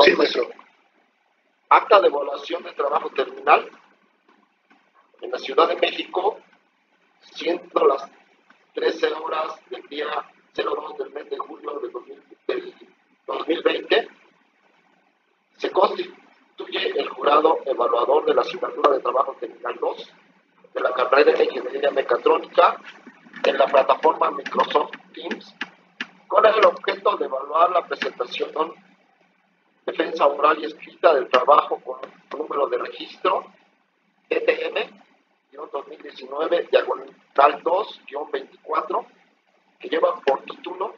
Sí, maestro. Acta de evaluación de trabajo terminal en la Ciudad de México, siendo las 13 horas del día 02 del mes de julio del 2020, se constituye el jurado evaluador de la asignatura de trabajo terminal 2 de la carrera de Ingeniería Mecatrónica en la plataforma Microsoft Teams, con el objeto de evaluar la presentación, defensa oral y escrita del trabajo con número de registro ETM-2019, diagonal 2-24, que lleva por título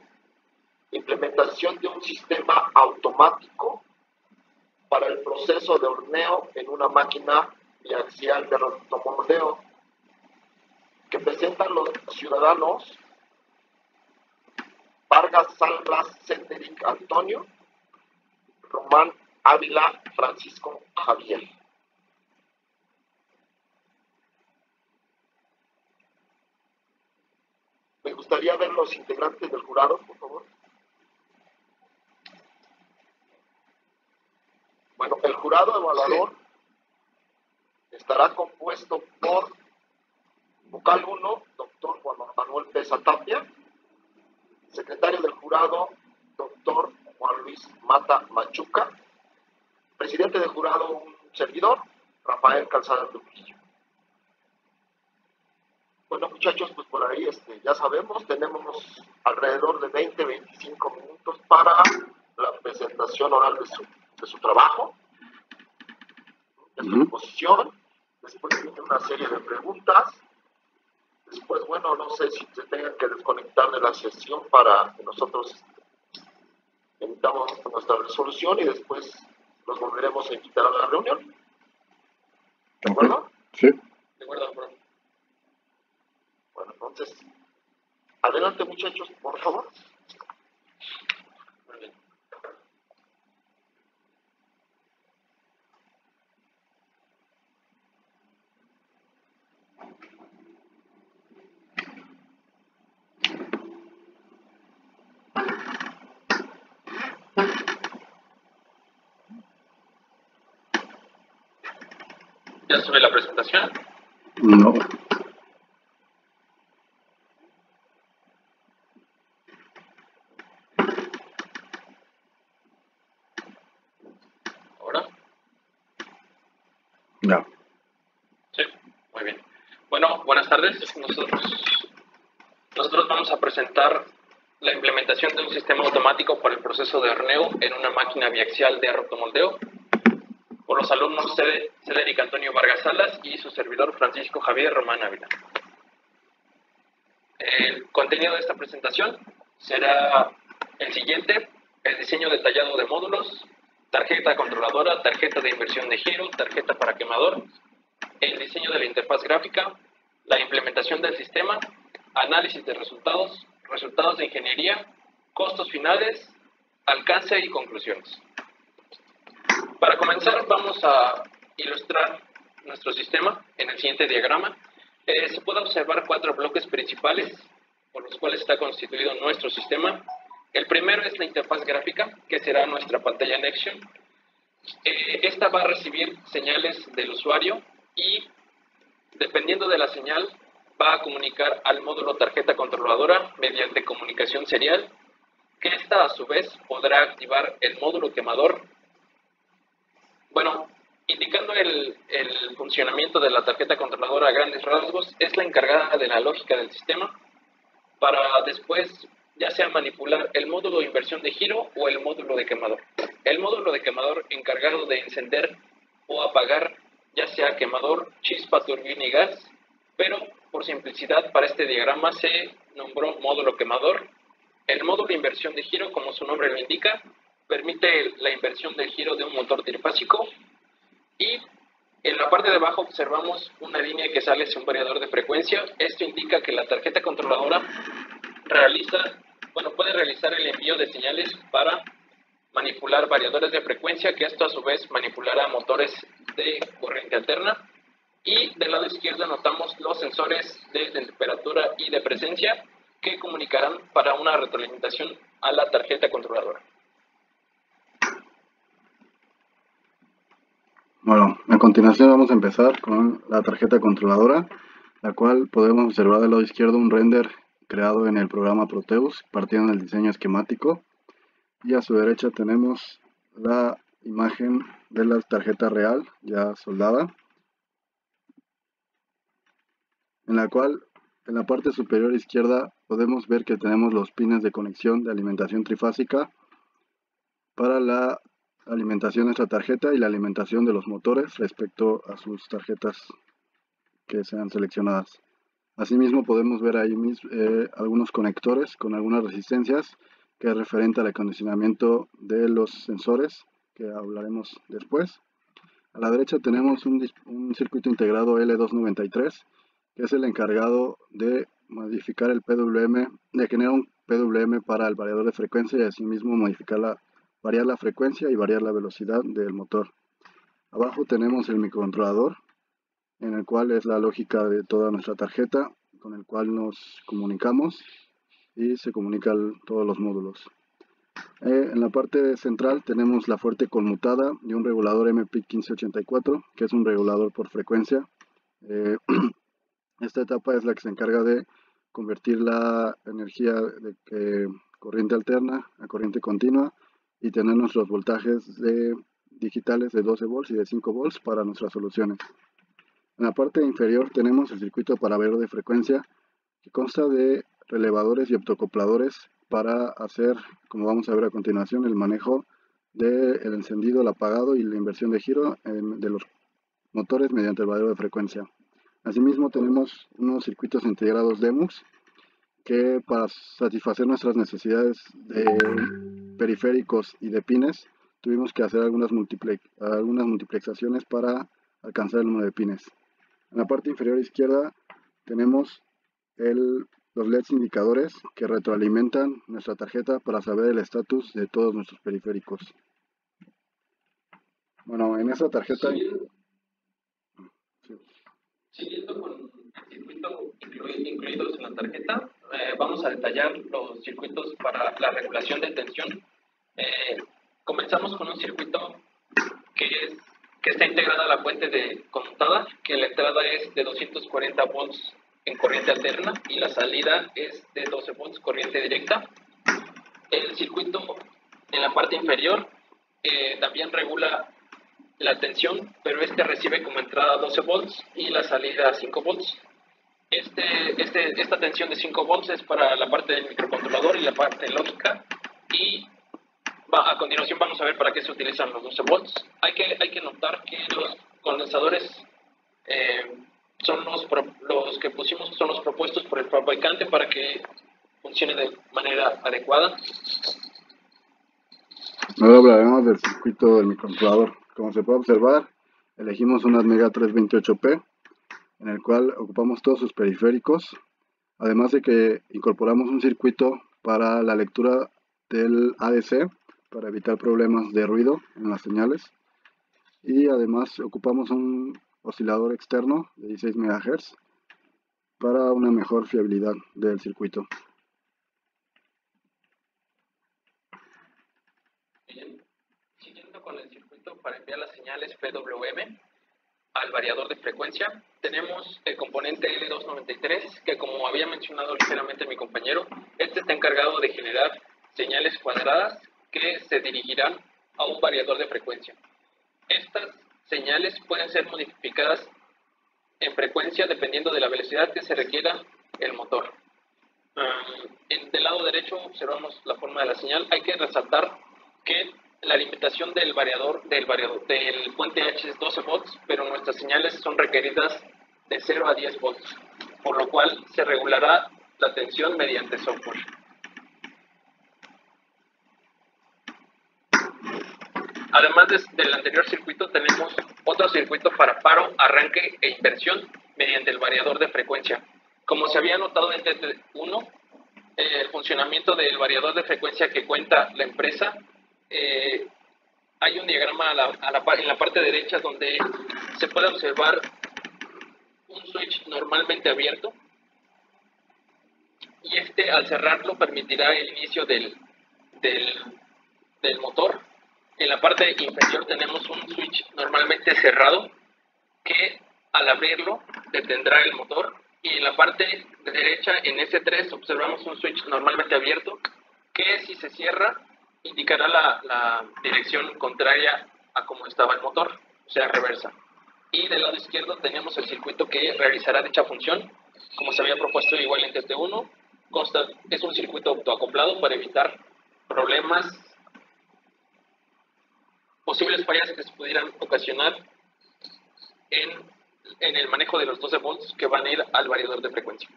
Implementación de un sistema automático para el proceso de horneo en una máquina biaxial de rotomoldeo, que presentan los ciudadanos Vargas Salas Cenderic Antonio, Román Ávila Francisco Javier. Me gustaría ver los integrantes del jurado, por favor. Bueno, el jurado evaluador estará compuesto por vocal 1, doctor Juan Manuel Pesa Tapia, secretario del jurado, doctor Juan Luis Mata Machuca, presidente del jurado, un servidor, Rafael Calzada Trujillo. Bueno, muchachos, pues por ahí ya sabemos, tenemos alrededor de 20-25 minutos para la presentación oral de su trabajo, de su exposición. Después viene una serie de preguntas. Después, bueno, no sé si se tengan que desconectar de la sesión para que nosotros emitamos nuestra resolución y después los volveremos a invitar a la reunión. ¿De acuerdo? Sí. De acuerdo, profe. Bueno, entonces, adelante, muchachos, por favor. Muy bien. ¿Ya sube la presentación? No. ¿Ahora? No. Sí, muy bien. Bueno, buenas tardes. Nosotros vamos a presentar la implementación de un sistema automático para el proceso de horneo en una máquina biaxial de rotomoldeo por los alumnos Cedric Antonio Vargas Salas y su servidor Francisco Javier Román Ávila. El contenido de esta presentación será el siguiente: el diseño detallado de módulos, tarjeta controladora, tarjeta de inversión de giro, tarjeta para quemador, el diseño de la interfaz gráfica, la implementación del sistema, análisis de resultados, resultados de ingeniería, costos finales, alcance y conclusiones. Para comenzar, vamos a ilustrar nuestro sistema en el siguiente diagrama. Se puede observar 4 bloques principales por los cuales está constituido nuestro sistema. El primero es la interfaz gráfica, que será nuestra pantalla Nexion. Esta va a recibir señales del usuario y, dependiendo de la señal, va a comunicar al módulo tarjeta controladora mediante comunicación serial, que esta a su vez podrá activar el módulo quemador. Bueno, indicando el funcionamiento de la tarjeta controladora a grandes rasgos, es la encargada de la lógica del sistema para después ya sea manipular el módulo de inversión de giro o el módulo de quemador. El módulo de quemador encargado de encender o apagar ya sea quemador, chispa, turbina y gas, pero por simplicidad para este diagrama se nombró módulo quemador. El módulo de inversión de giro, como su nombre lo indica, permite la inversión del giro de un motor trifásico, y en la parte de abajo observamos una línea que sale hacia un variador de frecuencia. Esto indica que la tarjeta controladora puede realizar el envío de señales para manipular variadores de frecuencia, que esto a su vez manipulará motores de corriente alterna. Y del lado izquierdo notamos los sensores de temperatura y de presencia que comunicarán para una retroalimentación a la tarjeta controladora. Bueno, a continuación vamos a empezar con la tarjeta controladora, la cual podemos observar del lado izquierdo un render creado en el programa Proteus, partiendo del diseño esquemático, y a su derecha tenemos la imagen de la tarjeta real ya soldada, en la cual en la parte superior izquierda podemos ver que tenemos los pines de conexión de alimentación trifásica para la alimentación de esta tarjeta y la alimentación de los motores respecto a sus tarjetas que sean seleccionadas. Asimismo podemos ver ahí algunos conectores con algunas resistencias que es referente al acondicionamiento de los sensores que hablaremos después. A la derecha tenemos un circuito integrado L293 que es el encargado de modificar el PWM, de generar un PWM para el variador de frecuencia y asimismo variar la frecuencia y variar la velocidad del motor. Abajo tenemos el microcontrolador, en el cual es la lógica de toda nuestra tarjeta, con el cual nos comunicamos y se comunican todos los módulos. En la parte central tenemos la fuente conmutada y un regulador MPIC 1584, que es un regulador por frecuencia. Esta etapa es la que se encarga de convertir la energía de corriente alterna a corriente continua y tener nuestros voltajes digitales de 12 volts y de 5 volts para nuestras soluciones. En la parte inferior tenemos el circuito para variador de frecuencia, que consta de relevadores y optocopladores para hacer, como vamos a ver a continuación, el manejo del encendido, el apagado y la inversión de giro de los motores mediante el variador de frecuencia. Asimismo tenemos unos circuitos integrados DEMUX que para satisfacer nuestras necesidades de periféricos y de pines tuvimos que hacer algunas multiplexaciones para alcanzar el número de pines. En la parte inferior izquierda tenemos los LEDs indicadores que retroalimentan nuestra tarjeta para saber el estatus de todos nuestros periféricos. Bueno, en esa tarjeta... Siguiendo con el circuito incluidos en la tarjeta, vamos a detallar los circuitos para la regulación de tensión. Comenzamos con un circuito que está integrada a la fuente de conmutada, que la entrada es de 240 volts en corriente alterna y la salida es de 12 volts corriente directa. El circuito en la parte inferior también regula la tensión, pero este recibe como entrada 12 volts y la salida 5 volts. Esta tensión de 5 volts es para la parte del microcontrolador y la parte lógica, y a continuación vamos a ver para qué se utilizan los 12 volts. Hay que notar que los condensadores son los que pusimos, son los propuestos por el fabricante para que funcione de manera adecuada. Ahora hablaremos del circuito del microcontrolador. Como se puede observar, elegimos un Atmega 328P, en el cual ocupamos todos sus periféricos, además de que incorporamos un circuito para la lectura del ADC, para evitar problemas de ruido en las señales, y además ocupamos un oscilador externo de 16 MHz para una mejor fiabilidad del circuito. Siguiendo con el circuito para enviar las señales PWM al variador de frecuencia, tenemos el componente L293, que como había mencionado ligeramente mi compañero, este está encargado de generar señales cuadradas que se dirigirán a un variador de frecuencia. Estas señales pueden ser modificadas en frecuencia dependiendo de la velocidad que se requiera el motor. Del lado derecho observamos la forma de la señal. Hay que resaltar que la alimentación del puente H es 12 volts, pero nuestras señales son requeridas de 0 a 10 volts, por lo cual se regulará la tensión mediante software. Además del anterior circuito, tenemos otro circuito para paro, arranque e inversión mediante el variador de frecuencia. Como se había notado en DT1, el funcionamiento del variador de frecuencia que cuenta la empresa, hay un diagrama en la parte derecha donde se puede observar un switch normalmente abierto, y al cerrarlo permitirá el inicio del motor. En la parte inferior tenemos un switch normalmente cerrado que al abrirlo detendrá el motor, y en la parte derecha en S3 observamos un switch normalmente abierto que si se cierra indicará la dirección contraria a como estaba el motor, o sea, reversa. Y del lado izquierdo tenemos el circuito que realizará dicha función, como se había propuesto igual en TT1. Es un circuito autoacoplado para evitar problemas, posibles fallas que se pudieran ocasionar en el manejo de los 12 volts que van a ir al variador de frecuencia.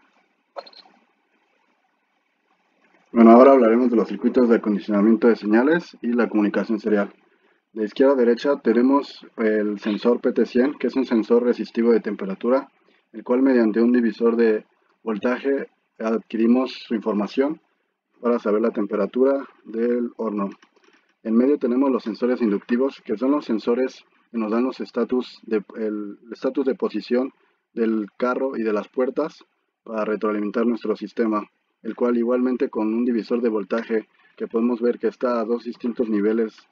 Bueno, ahora hablaremos de los circuitos de acondicionamiento de señales y la comunicación serial. De izquierda a derecha tenemos el sensor PT100, que es un sensor resistivo de temperatura, el cual mediante un divisor de voltaje adquirimos su información para saber la temperatura del horno. En medio tenemos los sensores inductivos, que son los sensores que nos dan el estatus de posición del carro y de las puertas para retroalimentar nuestro sistema, el cual igualmente con un divisor de voltaje que podemos ver que está a dos distintos niveles.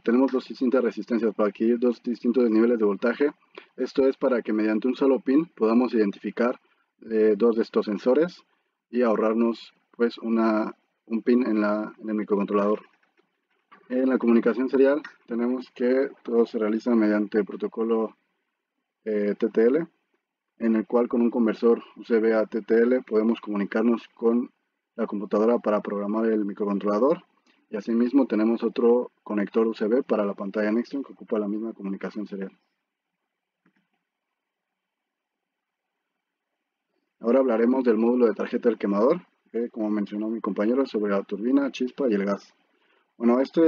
Tenemos dos distintas resistencias para adquirir dos distintos niveles de voltaje. Esto es para que mediante un solo pin podamos identificar dos de estos sensores y ahorrarnos pues un pin en el microcontrolador. En la comunicación serial tenemos que todo se realiza mediante el protocolo TTL, en el cual con un conversor USB a TTL podemos comunicarnos con la computadora para programar el microcontrolador, y asimismo tenemos otro conector USB para la pantalla Nextron que ocupa la misma comunicación serial. Ahora hablaremos del módulo de tarjeta del quemador, que como mencionó mi compañero, sobre la turbina, chispa y el gas. Bueno, esta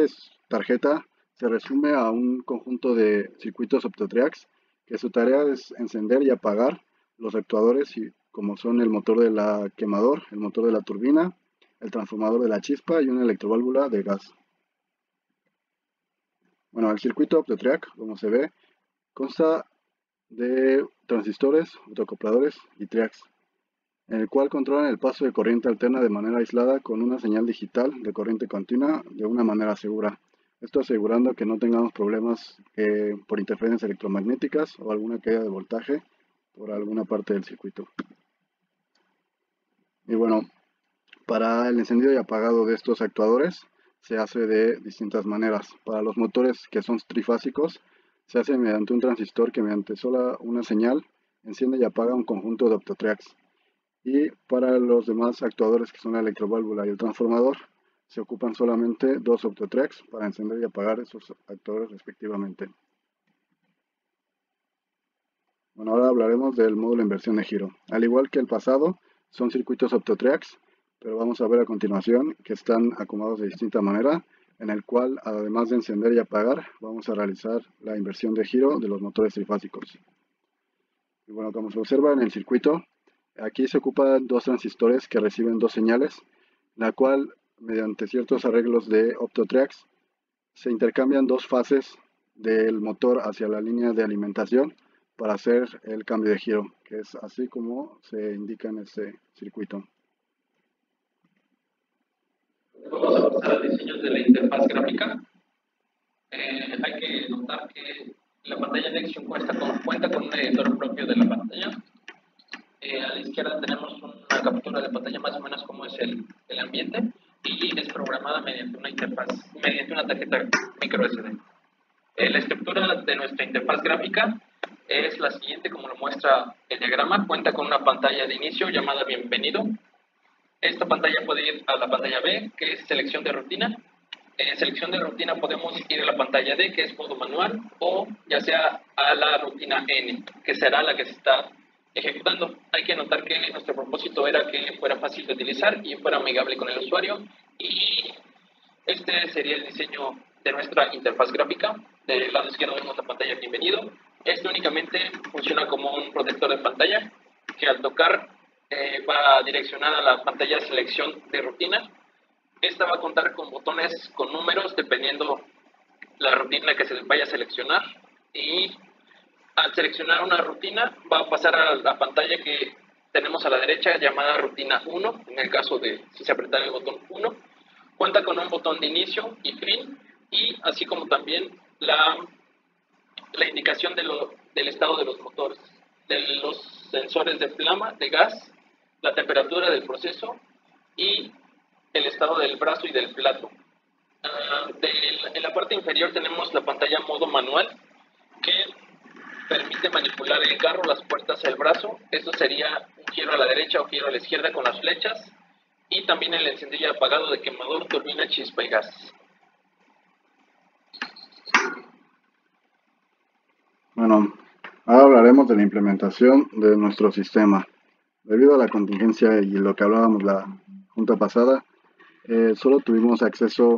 tarjeta se resume a un conjunto de circuitos Optotriacs que su tarea es encender y apagar los actuadores, como son el motor de la quemador, el motor de la turbina, el transformador de la chispa y una electroválvula de gas. Bueno, el circuito Optotriac, como se ve, consta de transistores, autoacopladores y triacs, en el cual controlan el paso de corriente alterna de manera aislada con una señal digital de corriente continua de una manera segura. Esto asegurando que no tengamos problemas por interferencias electromagnéticas o alguna caída de voltaje por alguna parte del circuito. Y bueno, para el encendido y apagado de estos actuadores se hace de distintas maneras. Para los motores que son trifásicos se hace mediante un transistor que mediante sola una señal enciende y apaga un conjunto de optotriacs. Y para los demás actuadores, que son la electroválvula y el transformador, se ocupan solamente dos optotriacs para encender y apagar esos actuadores respectivamente. Bueno, ahora hablaremos del módulo de inversión de giro. Al igual que el pasado, son circuitos optotriacs, pero vamos a ver a continuación que están acomodados de distinta manera, en el cual, además de encender y apagar, vamos a realizar la inversión de giro de los motores trifásicos. Y bueno, como se observa en el circuito, aquí se ocupan dos transistores que reciben dos señales, la cual, mediante ciertos arreglos de optotriacs, se intercambian dos fases del motor hacia la línea de alimentación para hacer el cambio de giro, que es así como se indica en este circuito. Vamos a pasar al diseño de la interfaz gráfica. Hay que notar que la pantalla Nextron cuenta con un editor propio de la pantalla. A la izquierda tenemos una captura de pantalla más o menos como es el ambiente, y es programada mediante una interfaz, mediante una tarjeta micro SD. La estructura de nuestra interfaz gráfica es la siguiente, como lo muestra el diagrama. Cuenta con una pantalla de inicio llamada bienvenido. Esta pantalla puede ir a la pantalla B, que es selección de rutina. En selección de rutina podemos ir a la pantalla D, que es modo manual, o ya sea a la rutina N, que será la que se está ejecutando. Hay que notar que nuestro propósito era que fuera fácil de utilizar y fuera amigable con el usuario, y este sería el diseño de nuestra interfaz gráfica. Del lado izquierdo vemos la pantalla bienvenido. Este únicamente funciona como un protector de pantalla que al tocar va a direccionar a la pantalla de selección de rutina. Esta va a contar con botones con números dependiendo la rutina que se vaya a seleccionar, y al seleccionar una rutina va a pasar a la pantalla que tenemos a la derecha llamada rutina 1, en el caso de si se apretara el botón 1. Cuenta con un botón de inicio y fin y así como también la indicación del estado de los motores, de los sensores de flama, de gas, la temperatura del proceso y el estado del brazo y del plato. En la parte inferior tenemos la pantalla modo manual que permite manipular el carro, las puertas, el brazo. Esto sería un giro a la derecha o giro a la izquierda con las flechas. Y también el encendido y apagado de quemador, turbina, chispa y gas. Bueno, ahora hablaremos de la implementación de nuestro sistema. Debido a la contingencia y lo que hablábamos la junta pasada, solo tuvimos acceso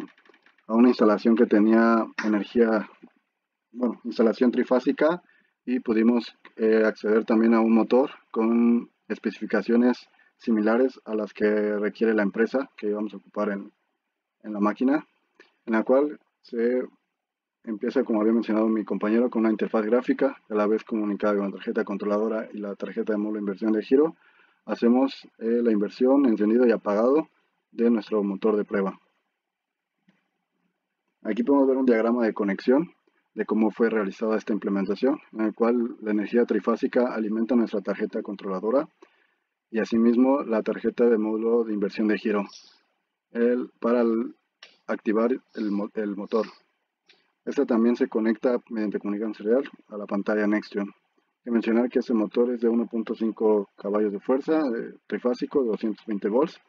a una instalación que tenía energía, bueno, instalación trifásica, y pudimos acceder también a un motor con especificaciones similares a las que requiere la empresa que íbamos a ocupar en la máquina, en la cual se empieza, como había mencionado mi compañero, con una interfaz gráfica, a la vez comunicada con la tarjeta controladora y la tarjeta de módulo de inversión de giro. Hacemos la inversión, encendido y apagado de nuestro motor de prueba. Aquí podemos ver un diagrama de conexión de cómo fue realizada esta implementación, en el cual la energía trifásica alimenta nuestra tarjeta controladora y asimismo la tarjeta de módulo de inversión de giro para activar el motor. Esta también se conecta mediante comunicación serial a la pantalla Nextion. Hay que mencionar que este motor es de 1.5 caballos de fuerza, trifásico, de 220 volts,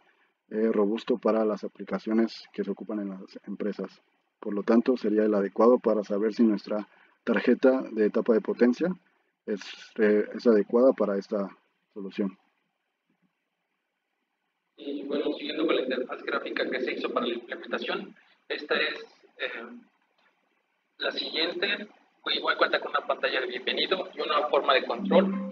robusto para las aplicaciones que se ocupan en las empresas. Por lo tanto, sería el adecuado para saber si nuestra tarjeta de etapa de potencia es adecuada para esta solución. Y bueno, siguiendo con la interfaz gráfica que se hizo para la implementación, esta es la siguiente. Igual cuenta con una pantalla de bienvenido y una forma de control.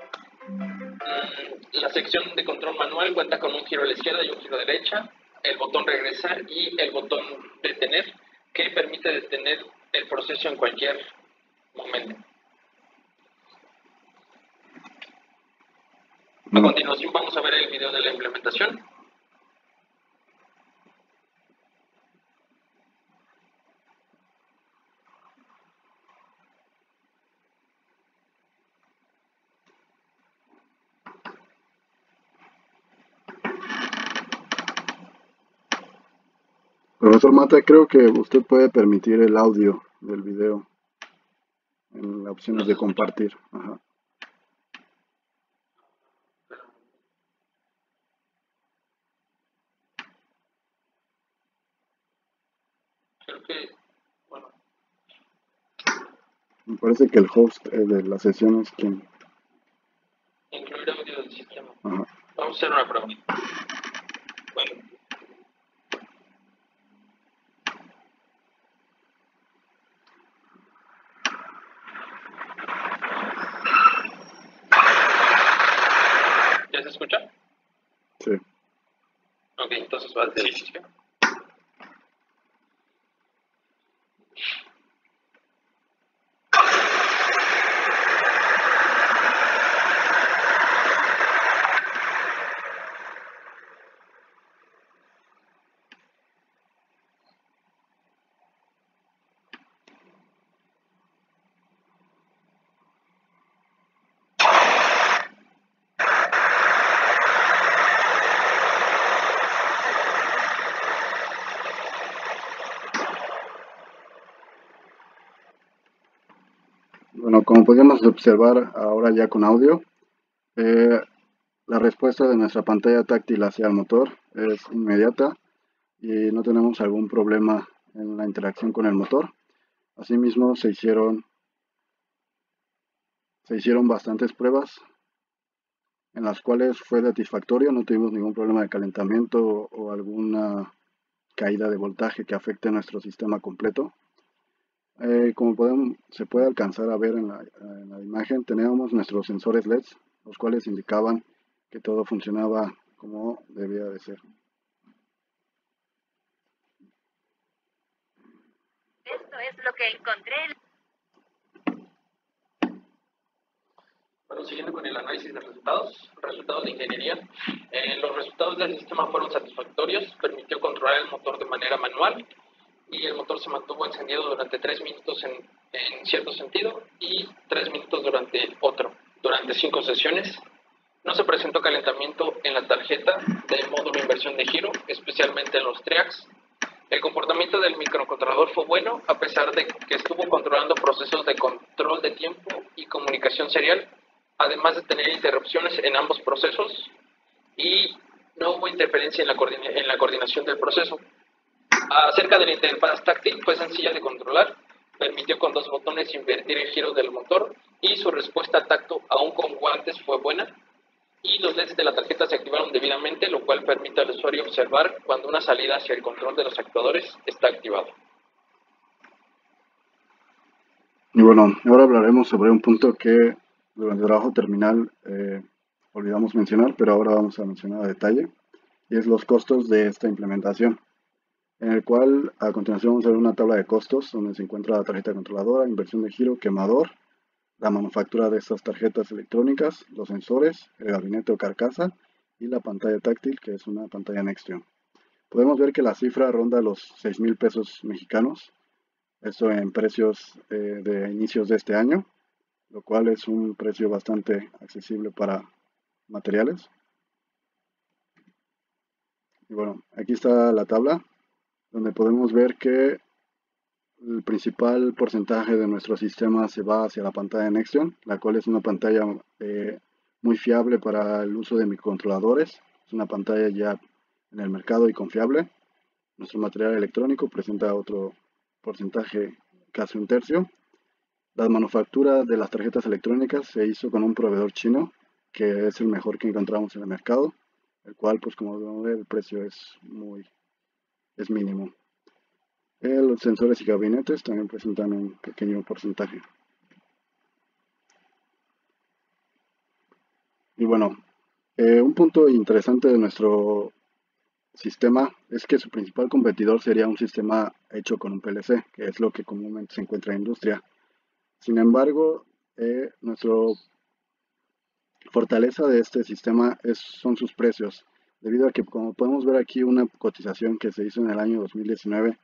La sección de control manual cuenta con un giro a la izquierda y un giro a la derecha, el botón regresar y el botón detener, que permite detener el proceso en cualquier momento. A continuación vamos a ver el video de la implementación. Profesor Mata, creo que usted puede permitir el audio del video en las opciones de compartir. Ajá. Creo que, bueno, Me parece que el host de la sesión es quien... incluir audio del sistema. Ajá. Vamos a hacer una prueba. Bueno. ¿Ya se escucha? Sí. Ok, entonces va desde el inicio. Bueno, como podemos observar ahora ya con audio, la respuesta de nuestra pantalla táctil hacia el motor es inmediata y no tenemos algún problema en la interacción con el motor. Asimismo, se hicieron bastantes pruebas en las cuales fue satisfactorio, no tuvimos ningún problema de calentamiento o alguna caída de voltaje que afecte nuestro sistema completo. Como se puede alcanzar a ver en la imagen, teníamos nuestros sensores LEDs, los cuales indicaban que todo funcionaba como debía de ser. Esto es lo que encontré. Bueno, siguiendo con el análisis de resultados de ingeniería, los resultados del sistema fueron satisfactorios, permitió controlar el motor de manera manual, y el motor se mantuvo encendido durante 3 minutos en cierto sentido y 3 minutos durante 5 sesiones. No se presentó calentamiento en la tarjeta del módulo inversión de giro, especialmente en los triacs. El comportamiento del microcontrolador fue bueno, a pesar de que estuvo controlando procesos de control de tiempo y comunicación serial, además de tener interrupciones en ambos procesos, y no hubo interferencia en la coordinación del proceso. Acerca de la interfaz táctil, fue sencilla de controlar, permitió con 2 botones invertir el giro del motor y su respuesta al tacto, aún con guantes, fue buena. Y los LEDs de la tarjeta se activaron debidamente, lo cual permite al usuario observar cuando una salida hacia el control de los actuadores está activado. Y bueno, ahora hablaremos sobre un punto que durante el trabajo terminal olvidamos mencionar, pero ahora vamos a mencionar a detalle, y es los costos de esta implementación, en el cual a continuación vamos a ver una tabla de costos donde se encuentra la tarjeta controladora, inversión de giro, quemador, la manufactura de estas tarjetas electrónicas, los sensores, el gabinete o carcasa y la pantalla táctil, que es una pantalla Nextion. Podemos ver que la cifra ronda los 6,000 pesos mexicanos, esto en precios de inicios de este año, lo cual es un precio bastante accesible para materiales. Y bueno, aquí está la tabla, donde podemos ver que el principal porcentaje de nuestro sistema se va hacia la pantalla Nextion, la cual es una pantalla muy fiable para el uso de microcontroladores. Es una pantalla ya en el mercado y confiable. Nuestro material electrónico presenta otro porcentaje, casi un tercio. La manufactura de las tarjetas electrónicas se hizo con un proveedor chino, que es el mejor que encontramos en el mercado, el cual, pues como podemos ver, el precio es mínimo. Los sensores y gabinetes también presentan un pequeño porcentaje. Y bueno, un punto interesante de nuestro sistema es que su principal competidor sería un sistema hecho con un PLC, que es lo que comúnmente se encuentra en la industria. Sin embargo, nuestra fortaleza de este sistema son sus precios, debido a que, como podemos ver aquí, una cotización que se hizo en el año 2019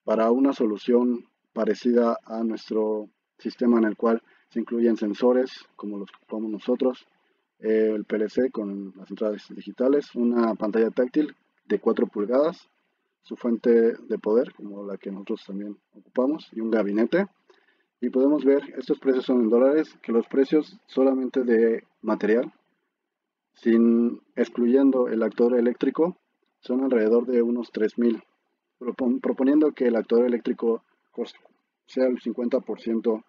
para una solución parecida a nuestro sistema, en el cual se incluyen sensores como los que ocupamos nosotros, el PLC con las entradas digitales, una pantalla táctil de 4 pulgadas, su fuente de poder como la que nosotros también ocupamos y un gabinete. Y podemos ver, estos precios son en dólares, que los precios solamente de material, excluyendo el actuador eléctrico, son alrededor de unos 3,000. Proponiendo que el actuador eléctrico sea el 50%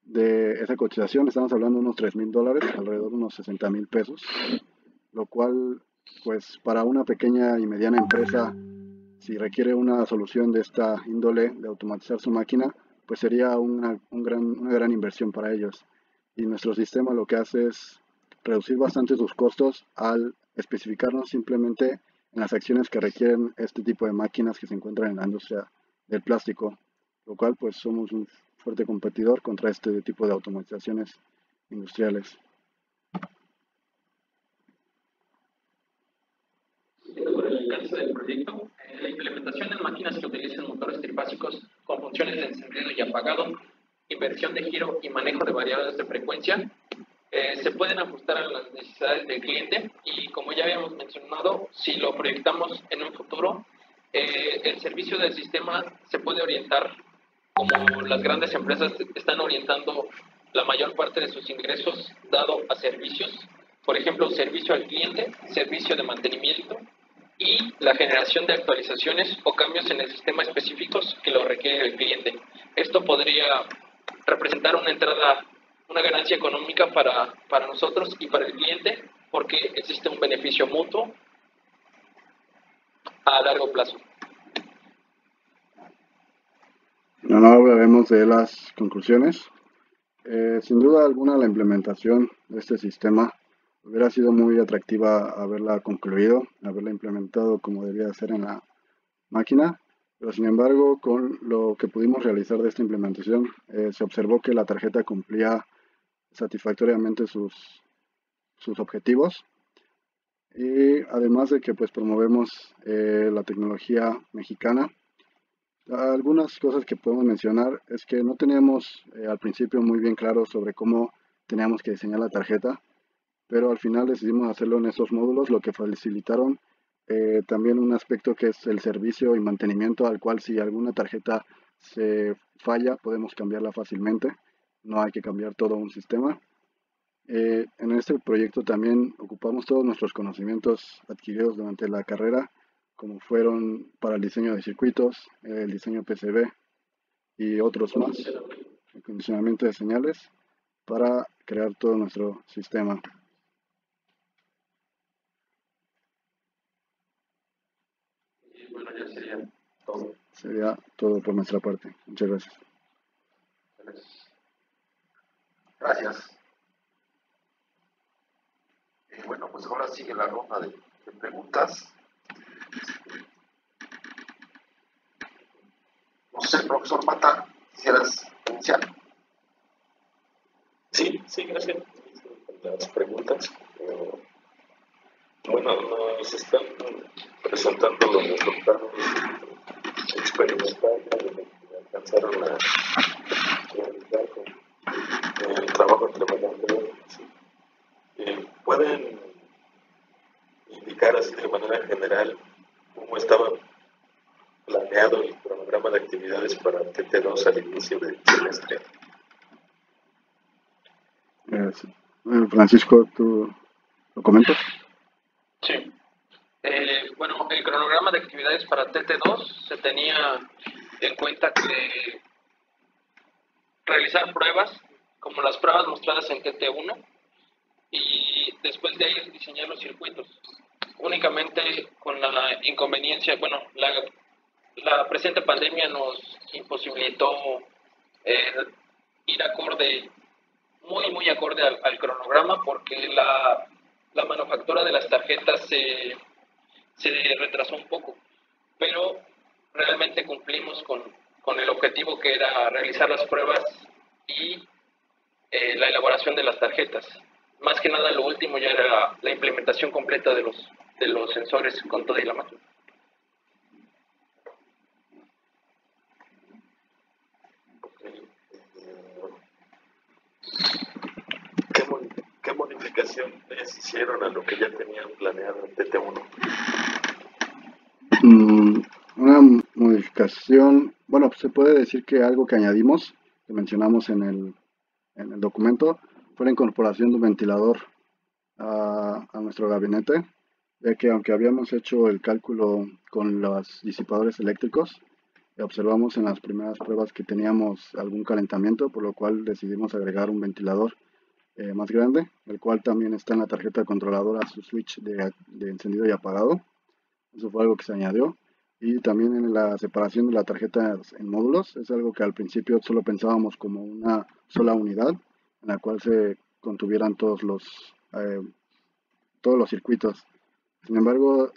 de esa cotización, estamos hablando de unos 3,000 dólares, alrededor de unos 60,000 pesos, lo cual, pues para una pequeña y mediana empresa, si requiere una solución de esta índole de automatizar su máquina, pues sería una gran inversión para ellos. Y nuestro sistema lo que hace es reducir bastante sus costos al especificarnos simplemente en las acciones que requieren este tipo de máquinas que se encuentran en la industria del plástico, lo cual pues somos un fuerte competidor contra este tipo de automatizaciones industriales. Sobre el alcance del proyecto, la implementación en máquinas que utilizan motores trifásicos con funciones de encendido y apagado, inversión de giro y manejo de variables de frecuencia, se pueden ajustar a las necesidades del cliente, y como ya habíamos mencionado, si lo proyectamos en un futuro, el servicio del sistema se puede orientar como las grandes empresas están orientando la mayor parte de sus ingresos dado a servicios, por ejemplo, servicio al cliente, servicio de mantenimiento y la generación de actualizaciones o cambios en el sistema específicos que lo requiere el cliente. Esto podría representar una ganancia económica para nosotros y para el cliente, porque existe un beneficio mutuo a largo plazo. Ahora hablaremos de las conclusiones. Sin duda alguna, la implementación de este sistema hubiera sido muy atractiva haberla concluido, haberla implementado como debía ser en la máquina, pero sin embargo, con lo que pudimos realizar de esta implementación, se observó que la tarjeta cumplía satisfactoriamente sus objetivos, y además de que pues promovemos la tecnología mexicana, Algunas cosas que podemos mencionar es que no teníamos al principio muy bien claro sobre cómo teníamos que diseñar la tarjeta, pero al final decidimos hacerlo en esos módulos, lo que facilitaron también un aspecto que es el servicio y mantenimiento, al cual si alguna tarjeta se falla podemos cambiarla fácilmente, no hay que cambiar todo un sistema. En este proyecto también ocupamos todos nuestros conocimientos adquiridos durante la carrera, como fueron para el diseño de circuitos, el diseño PCB y otros más, el condicionamiento de señales, para crear todo nuestro sistema. Y bueno, ya sería todo. Sería todo por nuestra parte. Muchas gracias. Gracias. Gracias. Bueno, pues ahora sigue la ronda de preguntas. No sé, profesor Mata, ¿quisieras iniciar? Sí, gracias. Las preguntas. Bueno, nos están presentando los resultados experimentales que alcanzaron a realizar con el trabajo tremendamente. ¿Pueden indicar así de manera general cómo estaba planeado el cronograma de actividades para TT2 al inicio del semestre? Sí. Francisco, ¿tú lo comentas? Sí. Bueno, el cronograma de actividades para TT2 se tenía en cuenta que realizar pruebas, como las pruebas mostradas en TT1, y después de ahí diseñar los circuitos. Únicamente con la inconveniencia, bueno, la presente pandemia nos imposibilitó ir acorde, muy acorde al cronograma, porque la manufactura de las tarjetas se retrasó un poco, pero realmente cumplimos con el objetivo, que era realizar las pruebas y la elaboración de las tarjetas. Más que nada, lo último ya era la implementación completa de los sensores con toda y la máquina. ¿Qué modificaciones hicieron a lo que ya tenían planeado en TT1? Una modificación, bueno, pues se puede decir que algo que añadimos, que mencionamos en el documento, fue la incorporación de un ventilador a nuestro gabinete, ya que aunque habíamos hecho el cálculo con los disipadores eléctricos, observamos en las primeras pruebas que teníamos algún calentamiento, por lo cual decidimos agregar un ventilador más grande, el cual también está en la tarjeta controladora, su switch de encendido y apagado. Eso fue algo que se añadió. Y también en la separación de la tarjeta en módulos, es algo que al principio solo pensábamos como una sola unidad, en la cual se contuvieran todos los circuitos. Sin embargo,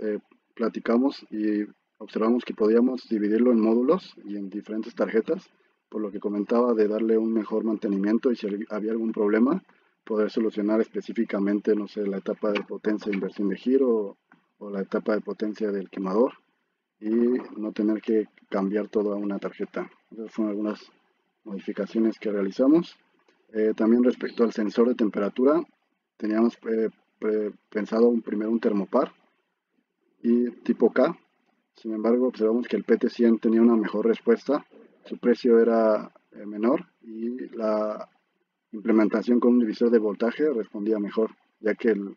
platicamos y observamos que podíamos dividirlo en módulos y en diferentes tarjetas, por lo que comentaba de darle un mejor mantenimiento y si había algún problema, poder solucionar específicamente, no sé, la etapa de potencia de inversión de giro o la etapa de potencia del quemador y no tener que cambiar toda una tarjeta. Esas fueron algunas modificaciones que realizamos. También respecto al sensor de temperatura, teníamos pensado primero un termopar y tipo K. Sin embargo, observamos que el PT100 tenía una mejor respuesta, su precio era menor y la implementación con un divisor de voltaje respondía mejor, ya que el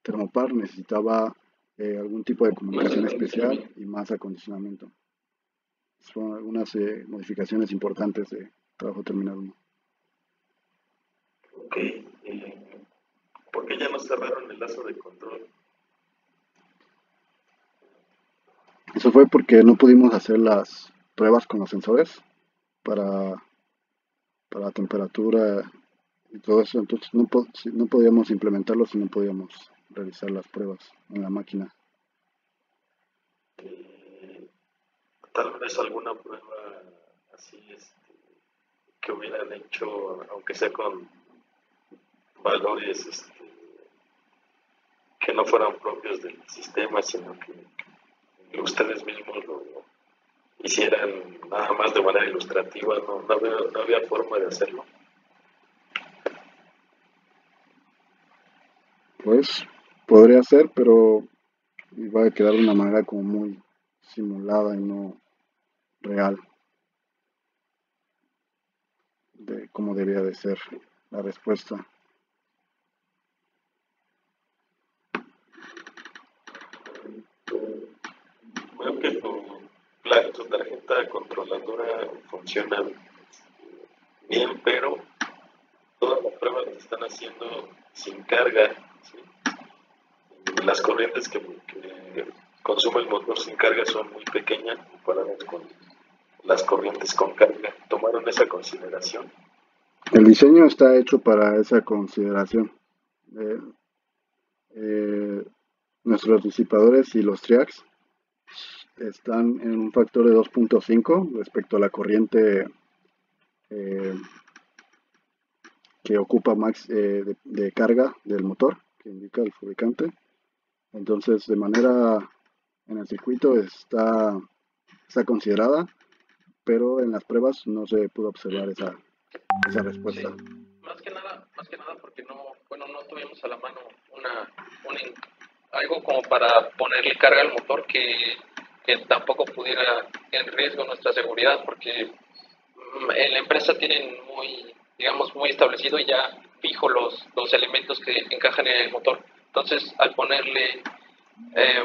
termopar necesitaba algún tipo de comunicación especial y más acondicionamiento. Son algunas modificaciones importantes de trabajo terminado. Ok. ¿Por qué ya no cerraron el lazo de control? Eso fue porque no pudimos hacer las pruebas con los sensores para temperatura y todo eso, entonces no podíamos implementarlo si no podíamos realizar las pruebas en la máquina. Tal vez alguna prueba así que hubieran hecho, aunque sea con valores que no fueran propios del sistema, sino que ustedes mismos hicieran nada más de manera ilustrativa, no había forma de hacerlo. Pues podría ser, pero va a quedar de una manera como muy simulada y no real de cómo debía de ser la respuesta. Veo que tu tarjeta controladora funciona bien, pero todas las pruebas las están haciendo sin carga, ¿sí? Las corrientes que consume el motor sin carga son muy pequeñas comparadas con las corrientes con carga. ¿Tomaron esa consideración? El diseño está hecho para esa consideración. Eh, Nuestros disipadores y los triacs están en un factor de 2.5 respecto a la corriente eh, que ocupa max de carga del motor, que indica el fabricante. Entonces, de manera en el circuito está considerada, pero en las pruebas no se pudo observar esa respuesta. Sí. Más que nada porque no tuvimos a la mano algo como para ponerle carga al motor que tampoco pudiera en riesgo nuestra seguridad, porque en la empresa tienen muy establecido y ya fijo los elementos que encajan en el motor. Entonces, al ponerle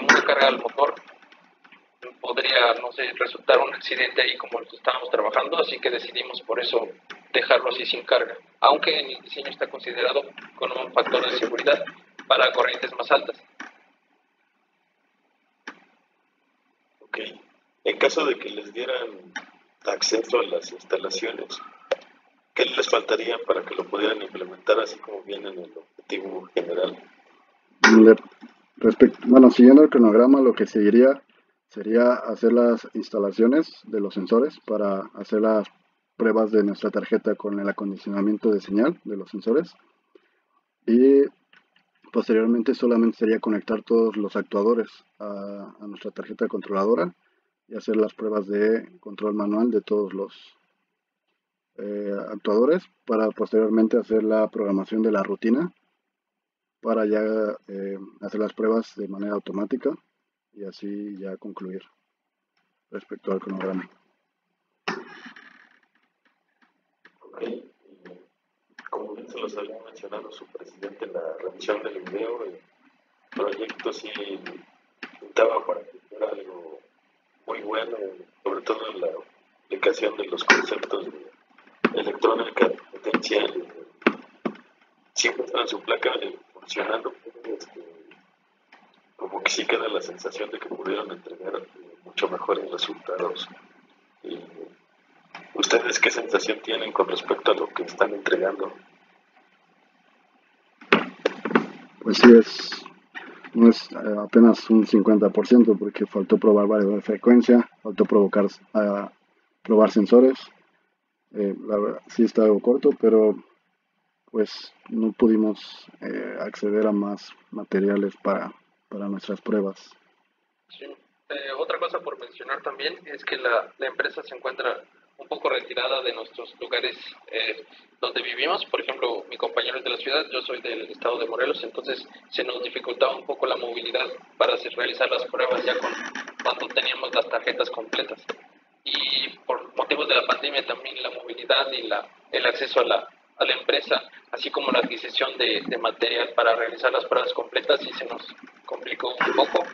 mucha carga al motor, podría, no sé, resultar un accidente ahí como el que estábamos trabajando, así que decidimos por eso dejarlo así sin carga, aunque en el diseño está considerado con un factor de seguridad para corrientes más altas. Ok. En caso de que les dieran acceso a las instalaciones, ¿qué les faltaría para que lo pudieran implementar así como viene en el objetivo general? Bueno, siguiendo el cronograma, lo que seguiría sería hacer las instalaciones de los sensores para hacer las pruebas de nuestra tarjeta con el acondicionamiento de señal de los sensores. Y posteriormente solamente sería conectar todos los actuadores a nuestra tarjeta controladora y hacer las pruebas de control manual de todos los actuadores para posteriormente hacer la programación de la rutina para ya hacer las pruebas de manera automática y así ya concluir respecto al cronograma. Ok. Como bien se los había mencionado su presidente en la revisión del video, el proyecto sí pintaba para que fuera algo muy bueno, sobre todo en la aplicación de los conceptos de electrónica, potencia, siempre está en su placa funcionando, como que sí queda la sensación de que pudieron entregar mucho mejores resultados. Y ¿ustedes qué sensación tienen con respecto a lo que están entregando? Pues sí, no es apenas un 50% porque faltó probar variedad de frecuencia, faltó probar sensores. La verdad, sí está algo corto, pero pues no pudimos acceder a más materiales para nuestras pruebas. Sí. Otra cosa por mencionar también es que la empresa se encuentra un poco retirada de nuestros lugares donde vivimos. Por ejemplo, mi compañero es de la ciudad, yo soy del estado de Morelos, entonces se nos dificultaba un poco la movilidad para realizar las pruebas ya cuando teníamos las tarjetas completas. Y por motivos de la pandemia también la movilidad y el acceso a la empresa, así como la adquisición de material para realizar las pruebas completas, sí se nos complicó un poco.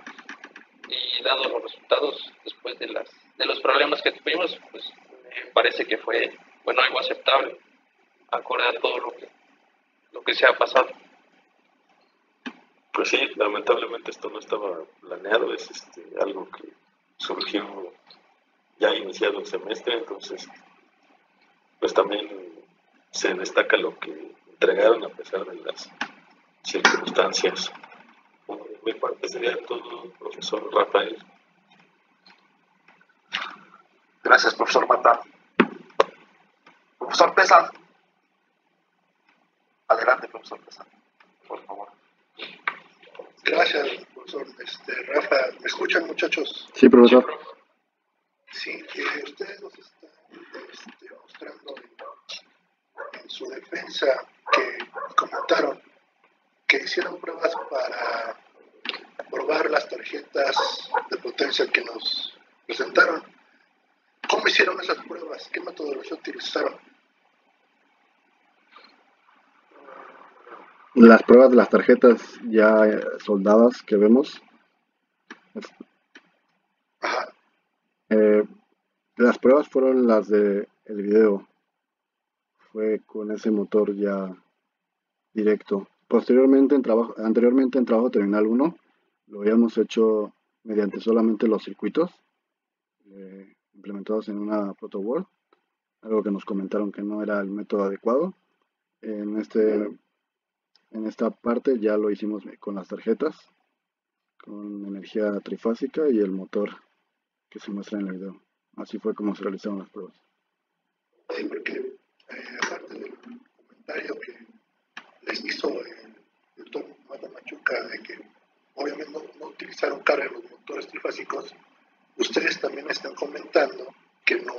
Y dado los resultados después de los problemas que tuvimos, pues me parece que fue algo aceptable, acorde a todo lo que se ha pasado. Pues sí, lamentablemente esto no estaba planeado, es algo que surgió ya iniciado el semestre, entonces pues también se destaca lo que entregaron a pesar de las circunstancias. Por mi parte sería todo, profesor Rafael. Gracias, profesor Mata. Profesor Pesad. Adelante, profesor Pesad, por favor. Gracias, profesor Rafa. ¿Me escuchan, muchachos? Sí, profesor. Sí. su defensa que comentaron que hicieron pruebas para probar las tarjetas de potencia que nos presentaron. ¿Cómo hicieron esas pruebas? ¿Qué metodología utilizaron? Las pruebas de las tarjetas ya soldadas que vemos, Ajá. las pruebas fueron las de el video. Fue con ese motor ya directo. Anteriormente en trabajo terminal 1, lo habíamos hecho mediante solamente los circuitos implementados en una protoboard, algo que nos comentaron que no era el método adecuado. En esta parte ya lo hicimos con las tarjetas, con energía trifásica y el motor que se muestra en el video. Así fue como se realizaron las pruebas. Sí, porque aparte del comentario que les hizo el doctor Mata Machuca de que obviamente no utilizaron carga en los motores trifásicos, ustedes también están comentando que no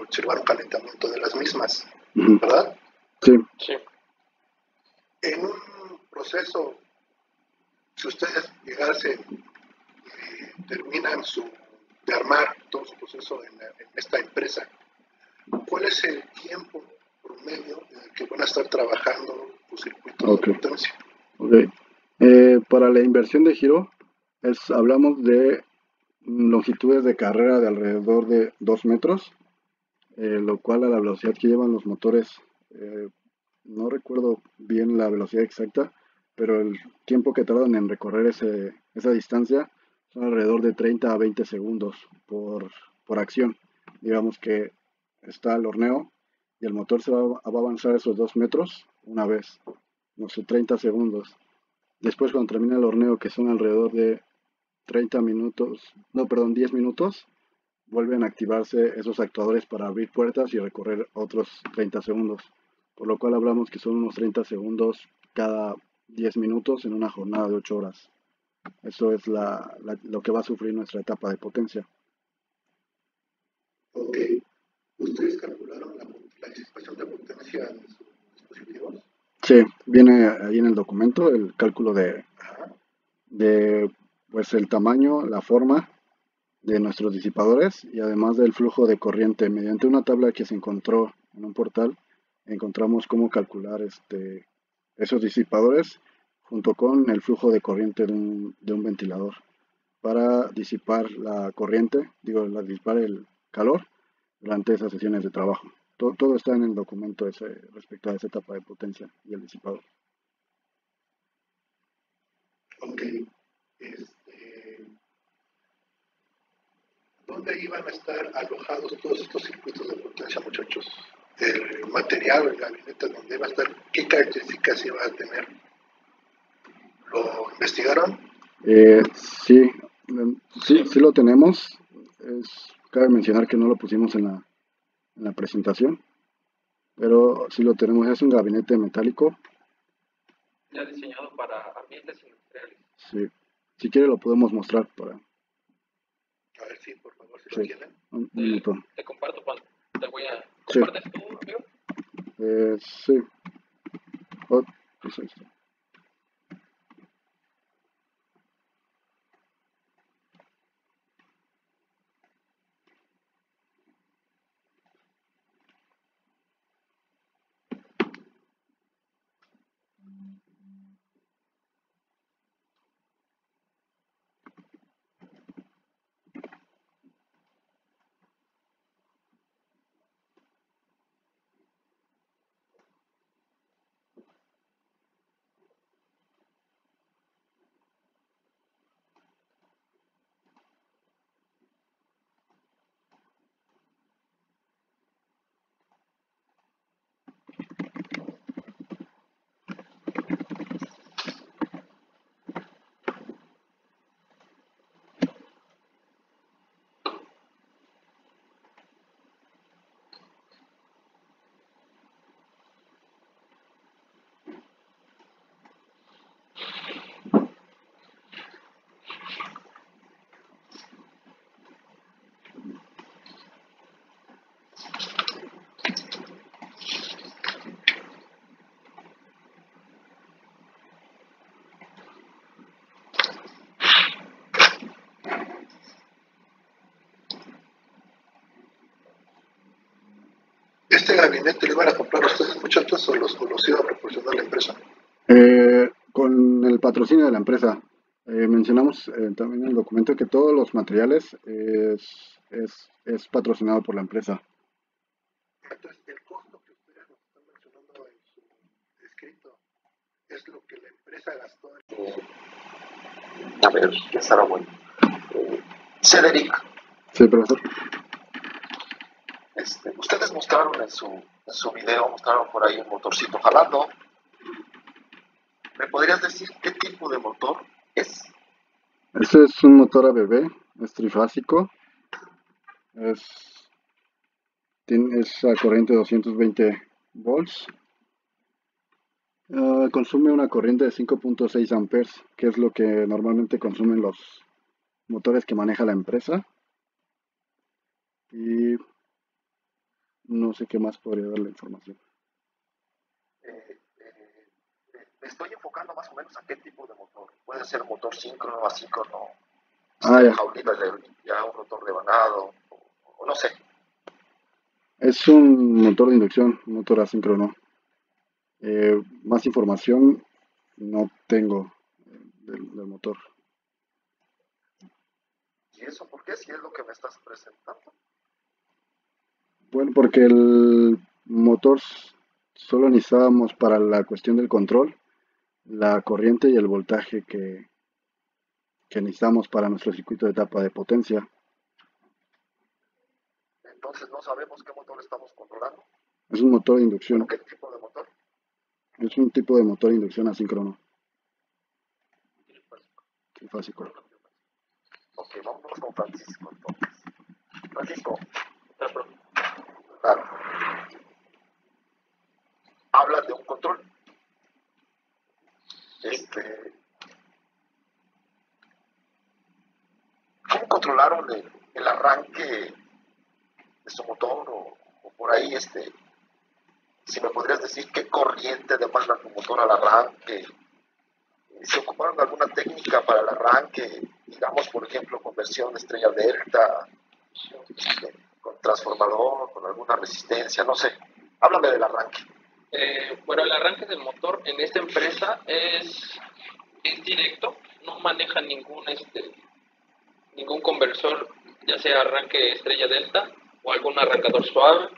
observaron calentamiento de las mismas, ¿verdad? Sí. Sí. En un proceso, si ustedes llegasen y terminan de armar todo su proceso en esta empresa, ¿cuál es el tiempo promedio en el que van a estar trabajando sus circuitos de potencia? Okay. Para la inversión de giro, hablamos de longitudes de carrera de alrededor de 2 metros, lo cual a la velocidad que llevan los motores, no recuerdo bien la velocidad exacta, pero el tiempo que tardan en recorrer esa distancia son alrededor de 30 a 20 segundos por acción. Digamos que está el horneo y el motor se va a avanzar esos 2 metros una vez, no sé, 30 segundos. Después, cuando termina el horneo, que son alrededor de 10 minutos, vuelven a activarse esos actuadores para abrir puertas y recorrer otros 30 segundos. Por lo cual hablamos que son unos 30 segundos cada 10 minutos en una jornada de 8 horas. Eso es lo que va a sufrir nuestra etapa de potencia. Ok. ¿Ustedes calcularon la disipación de potencia en sus dispositivos? Sí, viene ahí en el documento el cálculo de pues el tamaño, la forma de nuestros disipadores y además del flujo de corriente. Mediante una tabla que se encontró en un portal, encontramos cómo calcular esos disipadores junto con el flujo de corriente de un ventilador para disipar la corriente, disipar el calor durante esas sesiones de trabajo. Todo está en el documento respecto a esa etapa de potencia y el disipador. Ok. ¿Dónde iban a estar alojados todos estos circuitos de potencia, muchachos? El material, el gabinete donde iba a estar, ¿qué características iba a tener? ¿Lo investigaron? Sí, sí lo tenemos. Cabe mencionar que no lo pusimos en la presentación, pero sí lo tenemos. Es un gabinete metálico. Ya diseñado para ambientes industriales. Sí. Si quiere lo podemos mostrar para... A ver si, por favor, si lo tienen. Un minuto. Te comparto, Juan. Te voy a... Sí. ¿Compartes tú, amigo? Sí. Pues ahí está. ¿Este gabinete le iban a comprar ustedes mucho antes o los iba a proporcionar la empresa? Con el patrocinio de la empresa. Mencionamos también en el documento que todos los materiales es patrocinado por la empresa. Entonces, el costo que ustedes nos están mencionando en su escrito es lo que la empresa gastó. A ver, ¿qué estará bueno? Cedric, Sí, profesor. ustedes mostraron en su video, mostraron por ahí un motorcito jalando. ¿Me podrías decir qué tipo de motor es? Este es un motor ABB, es trifásico. Es a corriente 220 volts. Consume una corriente de 5.6 amperes, que es lo que normalmente consumen los motores que maneja la empresa. Y no sé qué más podría dar la información. Me estoy enfocando más o menos a qué tipo de motor. Puede ser motor síncrono, asíncrono, Ya. jaulita ya un rotor rebanado, o no sé. Es un motor de inducción, un motor asíncrono. Más información no tengo del motor. ¿Y eso por qué? Si es lo que me estás presentando. Bueno, porque el motor solo necesitábamos para la cuestión del control la corriente y el voltaje que necesitamos para nuestro circuito de etapa de potencia. Entonces no sabemos qué motor estamos controlando. Es un motor de inducción. ¿Qué tipo de motor? Es un tipo de motor de inducción asíncrono. Trifásico. Ok, vámonos con Francisco entonces. Francisco, claro. Habla de un control. ¿Cómo controlaron el arranque de su motor? O por ahí, si me podrías decir qué corriente demanda tu motor al arranque. ¿Se ocuparon de alguna técnica para el arranque? Digamos, por ejemplo, conversión de estrella delta, con transformador, con alguna resistencia, no sé. Háblame del arranque. Bueno, el arranque del motor en esta empresa es directo, no maneja ningún conversor, ya sea arranque estrella delta o algún arrancador suave.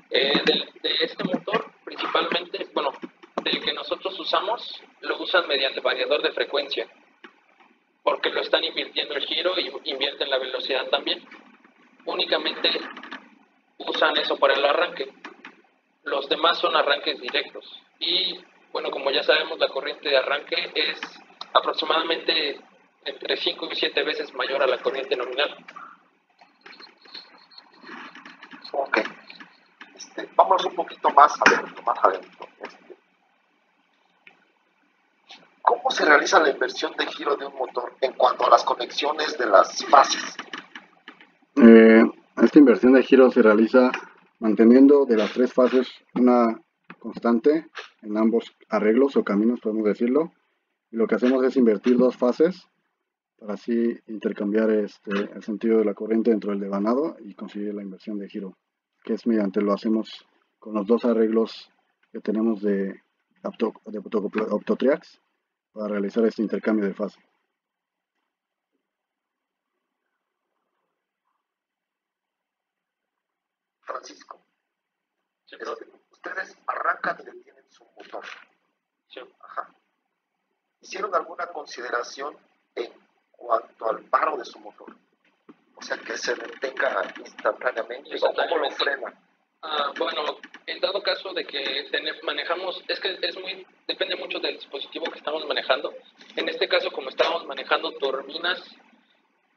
De este motor, principalmente, bueno, del que nosotros usamos, lo usan mediante variador de frecuencia, porque lo están invirtiendo el giro y invierten la velocidad también. Únicamente usan eso para el arranque. Los demás son arranques directos. Y bueno, como ya sabemos, la corriente de arranque es aproximadamente entre 5 y 7 veces mayor a la corriente nominal. Ok. Vamos un poquito más adentro. ¿Cómo se realiza la inversión de giro de un motor en cuanto a las conexiones de las fases? Esta inversión de giro se realiza manteniendo de las tres fases una constante en ambos arreglos o caminos, podemos decirlo. Y lo que hacemos es invertir dos fases para así intercambiar el sentido de la corriente dentro del devanado y conseguir la inversión de giro, que es mediante lo hacemos con los dos arreglos que tenemos de Optotriax para realizar este intercambio de fase. Francisco, sí, ustedes arrancan y detienen su motor. Sí. Ajá. ¿Hicieron alguna consideración en cuanto al paro de su motor? O sea, que se detenga instantáneamente. ¿Cómo lo frenan? Bueno, en dado caso de que manejamos, es que depende mucho del dispositivo que estamos manejando. En este caso, como estamos manejando turbinas,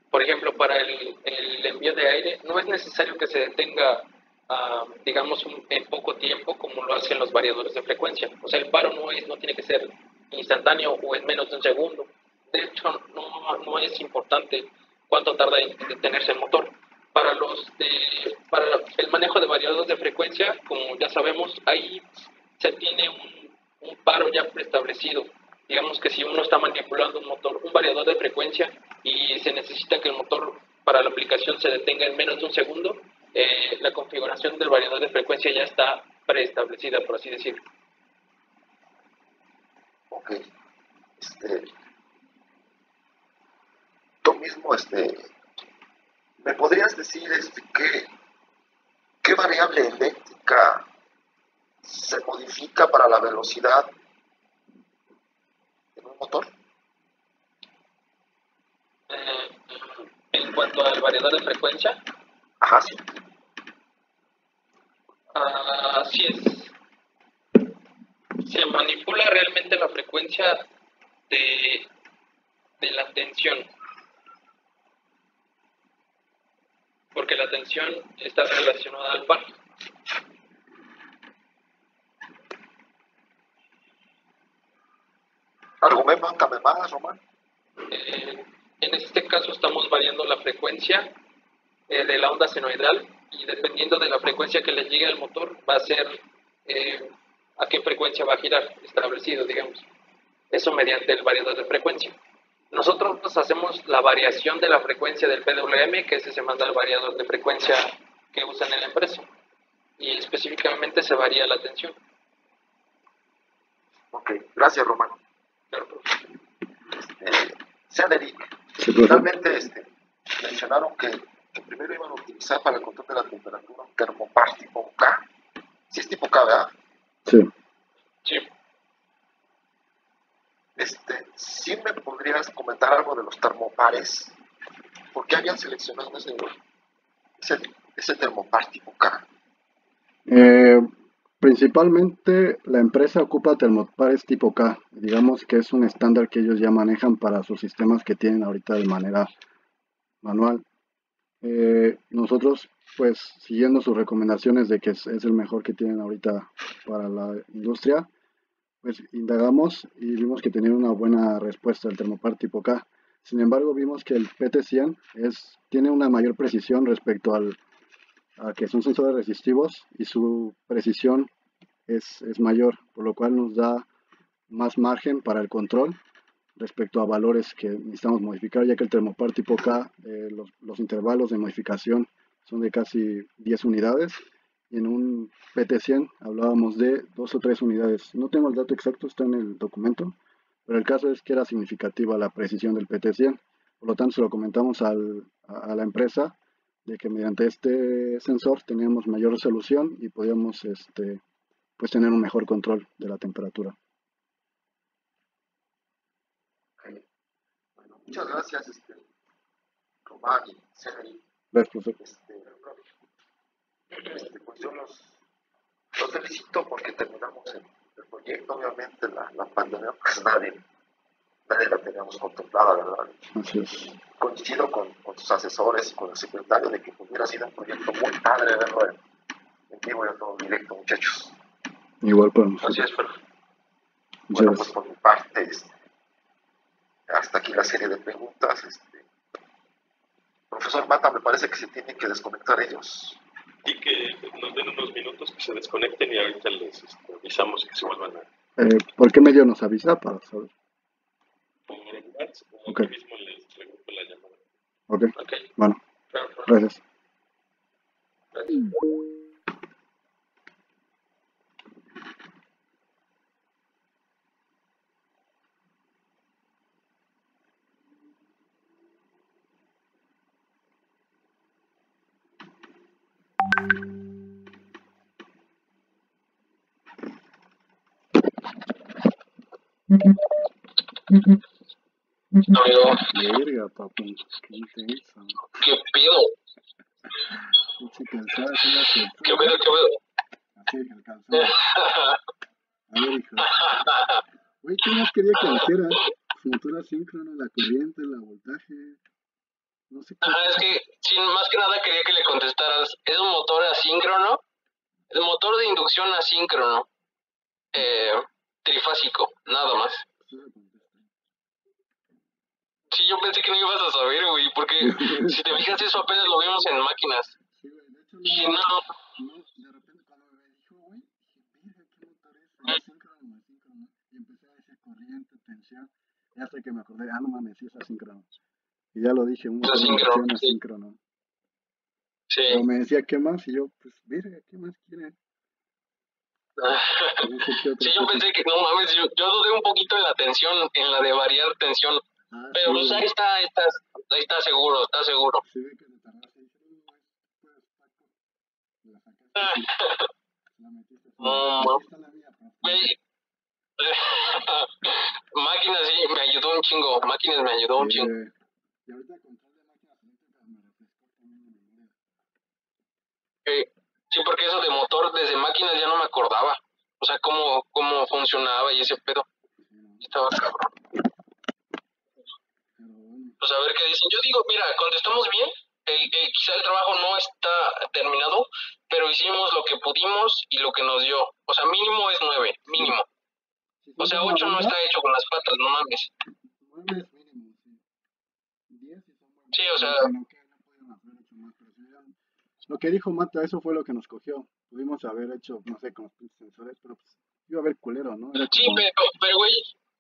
por ejemplo, para el envío de aire, no es necesario que se detenga, digamos, en poco tiempo, como lo hacen los variadores de frecuencia. O sea, el paro no tiene que ser instantáneo o en menos de un segundo. De hecho, no es importante cuánto tarda en detenerse el motor. Para el manejo de variadores de frecuencia, como ya sabemos, ahí se tiene un paro ya preestablecido. Digamos que si uno está manipulando un variador de frecuencia y se necesita que el motor para la aplicación se detenga en menos de un segundo, la configuración del variador de frecuencia ya está preestablecida, por así decirlo. Ok. Tú mismo, ¿me podrías decir qué variable eléctrica se modifica para la velocidad en un motor? En cuanto al variador de frecuencia, Ajá, sí. así es. Se manipula realmente la frecuencia de la tensión, porque la tensión está relacionada al par. Argumentame más, Román. En este caso estamos variando la frecuencia de la onda senoidal y dependiendo de la frecuencia que le llegue al motor va a ser a qué frecuencia va a girar, establecido, digamos. Eso mediante el variador de frecuencia. Nosotros hacemos la variación de la frecuencia del PWM, que ese se manda al variador de frecuencia que usan en la empresa. Y específicamente se varía la tensión. Ok, gracias, Román. Claro, profe. Cedric, Sí, profe. finalmente mencionaron que primero iban a utilizar para el control de la temperatura un termopar tipo K. Si es tipo K, ¿verdad? Sí. Sí. ¿Sí me podrías comentar algo de los termopares? ¿Por qué habían seleccionado ese termopar tipo K? Principalmente la empresa ocupa termopares tipo K, digamos que es un estándar que ellos ya manejan para sus sistemas que tienen ahorita de manera manual. Nosotros, pues siguiendo sus recomendaciones de que es el mejor que tienen ahorita para la industria, pues indagamos y vimos que tenía una buena respuesta el termopar tipo K. Sin embargo, vimos que el PT100 tiene una mayor precisión respecto a que son sensores resistivos y su precisión es mayor, por lo cual nos da más margen para el control respecto a valores que necesitamos modificar, ya que el termopar tipo K, los intervalos de modificación son de casi 10 unidades y en un PT100 hablábamos de 2 o 3 unidades. No tengo el dato exacto, está en el documento, pero el caso es que era significativa la precisión del PT100. Por lo tanto, se lo comentamos a la empresa de que mediante este sensor teníamos mayor resolución y podíamos pues tener un mejor control de la temperatura. Bueno, muchas gracias, Román y Cedric. Gracias, profesor. Pues yo los felicito porque terminamos el proyecto. Obviamente la pandemia, pues nadie la teníamos contemplada, ¿verdad? Así es. Coincido con tus asesores y con el secretario de que hubiera sido un proyecto muy padre verlo en vivo y en todo directo, muchachos. Igual para nosotros. Así es, profe. Muchas Bueno, gracias. pues por mi parte, hasta aquí la serie de preguntas. Profesor Mata, me parece que se tienen que desconectar ellos. Y que nos den unos minutos que se desconecten y ahorita les avisamos que se vuelvan a... ¿Por qué medio nos avisa para saber? por WhatsApp o Ok. aquí mismo les regreso la llamada. Ok, Ok. bueno, Claro, profe. gracias. Gracias. Amigo, Verga, papi, qué intenso. ¿qué pedo? Pinche calzada, ¿cómo hace? ¿Qué pedo? ¿Qué pedo? Así, el calzado. A ver, hijo. Güey, ¿qué más quería que dijera? Su motor asíncrono, la corriente, la voltaje. No sé qué. Es que, sí, más que nada quería que le contestaras. ¿Es un motor asíncrono? El motor de inducción asíncrono. Trifásico, nada más. Sí, yo pensé que no ibas a saber, güey, porque si te fijas eso apenas lo vimos en máquinas. Sí, güey, de hecho, Y no, no, de repente cuando me dijo, güey, dije, verga, ¿qué motor es? ¿Es asíncrono o asíncrono? Y empecé a decir corriente, tensión. Y hasta que me acordé, no mames, sí es asíncrono. Y ya lo dije, un motor de asíncrono, inducción sí. asíncrono. Sí. Pero me decía, ¿qué más? Y yo, pues, verga, ¿qué más quieren? No sé qué otra Sí, yo cosa. pensé que, no mames, yo dudé un poquito en la tensión, en la de variar tensión. Ah, Pero sí, pues güey. ahí está seguro, está seguro. Se ve que te tardaste y dije, pues, Paco. La sacaste así. La metiste así. No, Aquí está la mía, pero güey. Máquinas sí, me ayudó un chingo. Máquinas me ayudó un sí, chingo. güey. Y ahorita control de máquinas eléctricas me refrescó también en inglés. Sí, porque eso de motor desde máquinas ya no me acordaba. O sea, cómo funcionaba y ese pedo. Sí, ¿no? Estaba cabrón. Pero bueno. Pues a ver qué dicen. Yo digo, mira, contestamos bien. Quizá el trabajo no está terminado, pero hicimos lo que pudimos y lo que nos dio. O sea, mínimo es 9, mínimo. Si O son sea, buena 8 no onda, está hecho con las patas, no mames. 9 es mínimo, sí. 10 si son buenos. Sí, o sea, Sino que no pudieron haber hecho más, pero si hubieran... Lo que dijo Mata, eso fue lo que nos cogió. Pudimos haber hecho, no sé, con los pinches sensores, pero pues iba a haber culero, ¿no? Era sí, como... pero güey,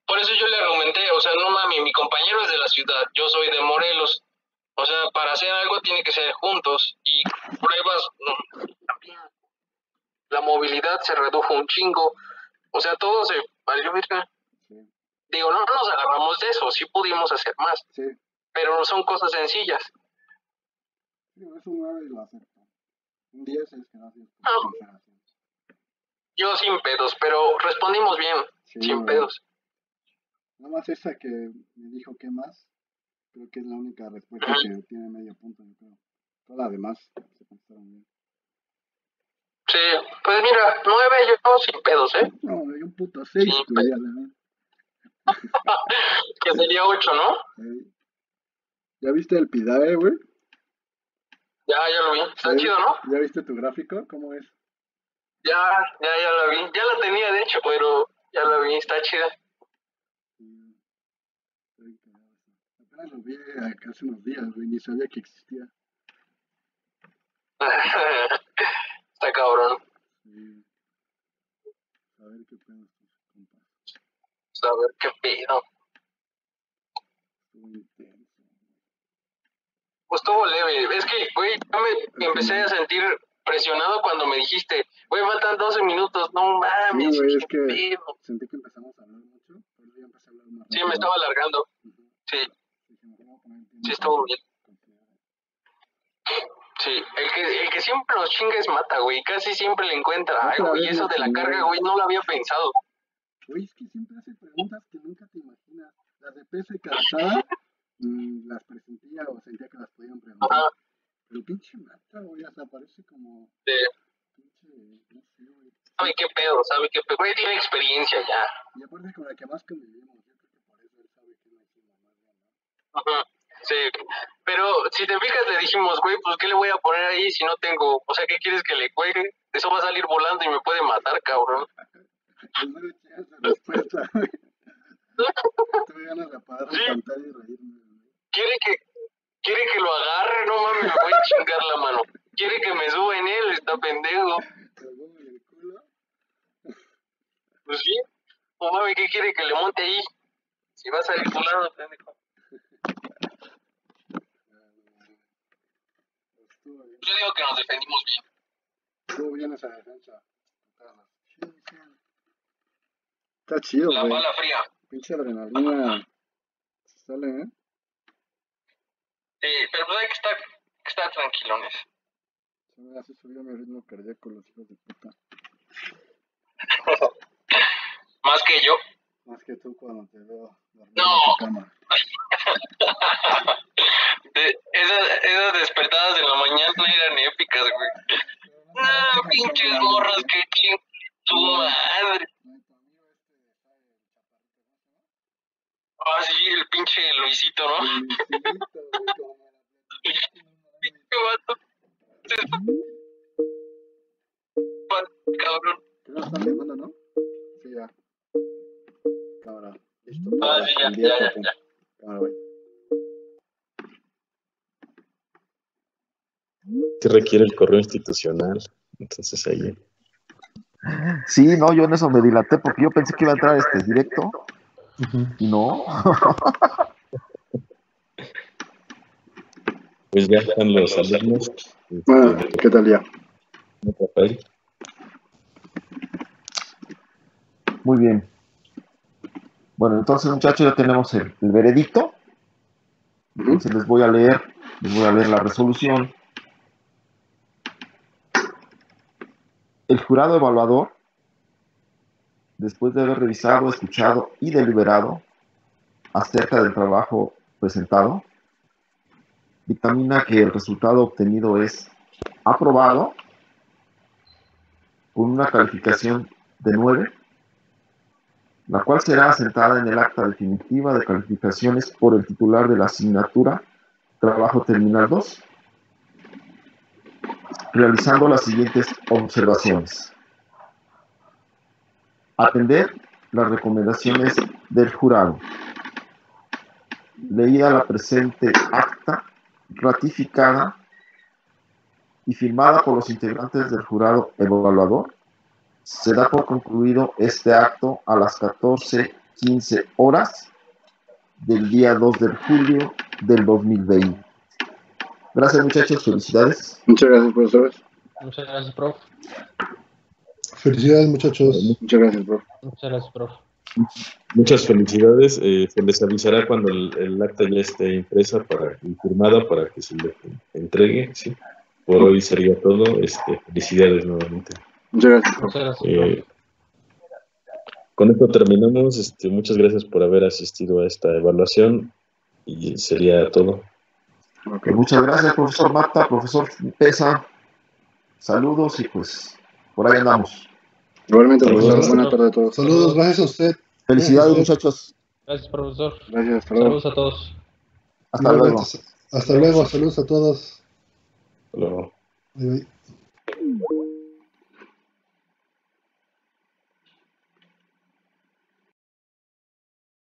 por eso yo le argumenté, o sea, no mames, mi compañero es de la ciudad, yo soy de Morelos. O sea, para hacer algo tiene que ser juntos y pruebas, no, también. La movilidad se redujo un chingo. O sea, todo se valió verga. Sí, Digo, no nos agarramos de eso, sí pudimos hacer más, sí. pero son cosas sencillas. Sí, es un 9 y lo acepto. Un 10 es gracias por Ah, consideración. yo sin pedos, pero respondimos bien, Sí, sin güey. pedos. Nada más esa que me dijo qué más, creo que es la única respuesta Ujú. que tiene medio punto, yo creo. Todas las demás se contestaron bien. Sí, pues mira, 9 yo sin pedos, ¿eh? No, hay un puto 6, Sin güey, pedos. a la vez. Que sería 8, ¿no? ¿Ya viste el Pidae, güey? Ya lo vi. Está chido, ¿no? ¿Ya viste tu gráfico? ¿Cómo es? Ya la vi. Ya la tenía, de hecho, pero ya la vi, está chida. Sí, está bien cagado eso. Apenas lo vi acá hace unos días, güey, ni sabía que existía. Está cabrón. Sí. A ver qué pedo estos compas. A ver qué pedo. Estuvo intenso. Pues estuvo leve. Es que, güey, yo me empecé a sentir presionado cuando me dijiste, güey, faltan 12 minutos. No Sí, mames, güey, es qué que pedo. sentí que empezamos a hablar mucho, pero yo empecé a hablar más Sí, rápido. me estaba alargando. Uh-huh. Sí, Dijimos, vamos a poner el tiempo sí estuvo bien. considerable. Sí, el que siempre nos chinga es Mata, güey. Casi siempre le encuentra Otra algo. Y vez eso me de la chingó. carga, güey, no lo había pensado. Güey, es que siempre hace preguntas que nunca te imaginas. Las de PC Calzada las presentía o sentía que las podían preguntar. Ajá. Pero pinche Mata, güey, hasta parece como Sí. pinche, no sé, güey. Sabe qué pedo, sabe qué pedo. Güey, tiene experiencia ya. Y aparte con la que más convivimos, yo creo que por eso él sabe que no hicimos más bien, ¿no? Ajá. Sí, pero si te fijas le dijimos, güey, pues ¿qué le voy a poner ahí si no tengo? O sea, ¿qué quieres que le cuelgue? Eso va a salir volando y me puede matar, cabrón. Pues no le chingas la respuesta, güey. Tuve ganas de apagar la Sí, pantalla y reírme, güey. quiere que lo agarre, no mames, me voy a chingar la mano. Quiere que me suba en él, está pendejo. Te lo pongo en el culo. Pues sí, no mames, ¿qué quiere que le monte ahí? Si va a salir volando, pendejo. Estuvo bien. Yo digo que nos defendimos bien. Estuvo bien esa defensa. Está chido, La güey. bala fría. Pinche adrenalina. Sale, ¿eh? Sí, pero pues hay que estar tranquilones. Se me hace subió mi ritmo cardíaco, los hijos de puta. Más que yo. Más que tú cuando te veo dormido No. en tu cama. Esas despertadas de la mañana eran épicas, güey. No, pinches morras que ching tu madre. Ah, sí, el pinche Luisito, ¿no? Pinche vato. Cabrón. ¿Qué nos están llamando, no? Sí, ya. Cámara. Listo. Ah, sí, ya. Cámara, güey. Que requiere el correo institucional. Entonces ahí. Sí, no, yo en eso me dilaté porque yo pensé que iba a entrar directo. Y no. Pues ya están los alumnos Bueno, ¿qué tal ya? Rafael. Muy bien. Bueno, entonces, muchachos, ya tenemos el veredicto. Entonces les voy a leer la resolución. El jurado evaluador, después de haber revisado, escuchado y deliberado acerca del trabajo presentado, dictamina que el resultado obtenido es aprobado con una calificación de 9, la cual será asentada en el acta definitiva de calificaciones por el titular de la asignatura Trabajo Terminal 2, realizando las siguientes observaciones. Atender las recomendaciones del jurado. Leída la presente acta, ratificada y firmada por los integrantes del jurado evaluador, se da por concluido este acto a las 14:15 horas del día 2 de julio del 2020. Gracias, muchachos, felicidades. Muchas gracias, profesores. Muchas gracias, prof. Felicidades, muchachos. Muchas gracias, prof. Muchas gracias, prof. Muchas felicidades. Se les avisará cuando el acta ya esté impresa y firmada para que se le entregue. ¿Sí? Por hoy sería todo. Felicidades nuevamente. Muchas gracias, prof. Muchas gracias, prof. Con esto terminamos. Muchas gracias por haber asistido a esta evaluación y sería todo. Okay. Muchas gracias, profesor Mata, profesor Pesa. Saludos y pues por ahí andamos. Igualmente, Saludos. profesor. Buenas tardes a todos. Saludos, gracias a usted. Felicidades, muchachos. Gracias, profesor. Gracias, hasta luego. Saludos a todos. Hasta luego. Hasta luego, saludos a todos. Hasta luego. Bye, bye.